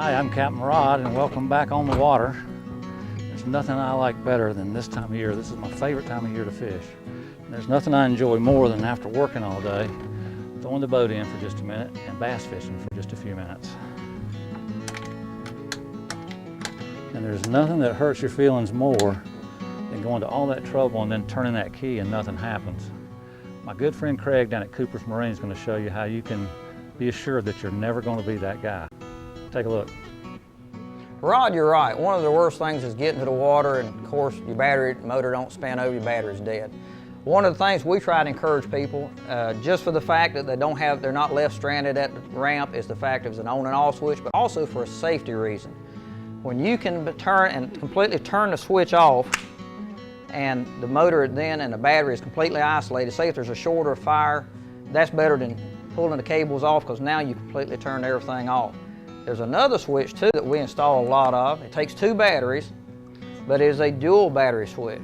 Hi, I'm Captain Rod, and welcome back on the water. There's nothing I like better than this time of year. This is my favorite time of year to fish. And there's nothing I enjoy more than after working all day, throwing the boat in for just a minute and bass fishing for just a few minutes. And there's nothing that hurts your feelings more than going to all that trouble and then turning that key and nothing happens. My good friend Craig down at Cooper's Marine is going to show you how you can be assured that you're never going to be that guy. Take a look. Rod, you're right. One of the worst things is getting to the water, and of course your motor don't spin over, your battery's dead. One of the things we try to encourage people, just for the fact that they're not left stranded at the ramp, is the fact it's an on and off switch, but also for a safety reason. When you can completely turn the switch off, and the motor then and the battery is completely isolated, say if there's a short or fire, that's better than pulling the cables off, because now you completely turned everything off. There's another switch too that we install a lot of. It takes two batteries, but it is a dual battery switch.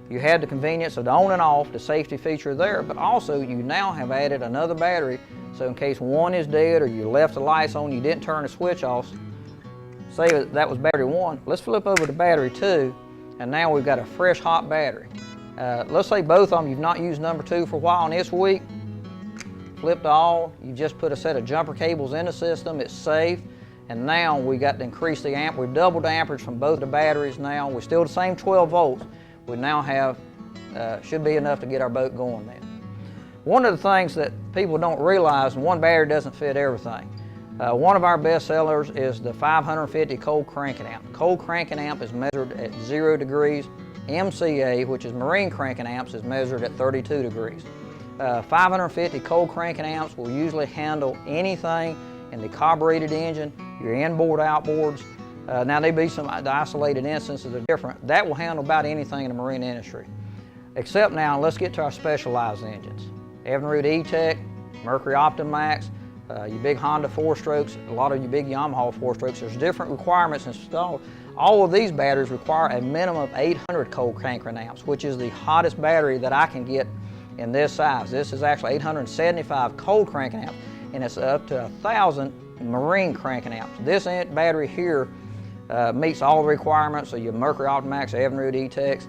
You had the convenience of the on and off, the safety feature there, but also you now have added another battery, so in case one is dead or you left the lights on, you didn't turn the switch off, say that was battery one, let's flip over to battery two, and now we've got a fresh hot battery. Let's say both of them, you've not used number two for a while, and this week, flip to all, you just put a set of jumper cables in the system, it's safe, and now we got to increase the amp. We've doubled the amperage from both the batteries now. We're still the same 12 volts. We now have, should be enough to get our boat going then. One of the things that people don't realize, and one battery doesn't fit everything. One of our best sellers is the 550 cold cranking amp. Cold cranking amp is measured at 0 degrees. MCA, which is marine cranking amps, is measured at 32 degrees. 550 cold cranking amps will usually handle anything in the carbureted engine, your inboard, outboards. Now there be some isolated instances that are different. That will handle about anything in the marine industry. Except now, let's get to our specialized engines. Evinrude E-Tech, Mercury Optimax, your big Honda 4-strokes, a lot of your big Yamaha 4-strokes. There's different requirements installed. All of these batteries require a minimum of 800 cold cranking amps, which is the hottest battery that I can get in this size. This is actually 875 cold cranking amps, and it's up to 1,000 marine cranking amps. This battery here meets all the requirements of your Mercury Optimax, Evinrude E-Techs.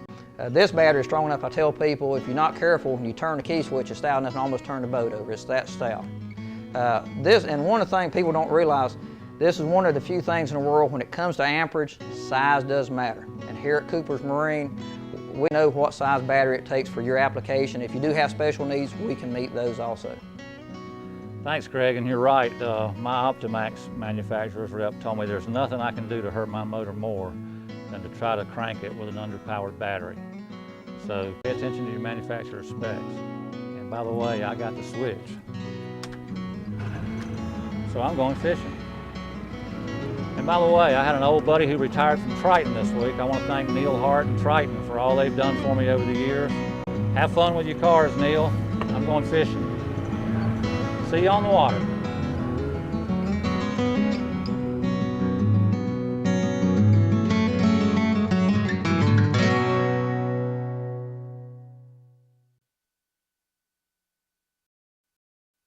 This battery is strong enough, I tell people, if you're not careful, when you turn the key switch, it's stout enough to almost turn the boat over. It's that stout. And one of the things people don't realize, this is one of the few things in the world when it comes to amperage, size does matter. And here at Cooper's Marine, we know what size battery it takes for your application. If you do have special needs, we can meet those also. Thanks, Craig, and you're right. My Optimax manufacturer's rep told me there's nothing I can do to hurt my motor more than to try to crank it with an underpowered battery. So pay attention to your manufacturer's specs. And by the way, I got the switch. So I'm going fishing. And by the way, I had an old buddy who retired from Triton this week. I want to thank Neil Hart and Triton for all they've done for me over the years. Have fun with your cars, Neil. I'm going fishing. See you on the water.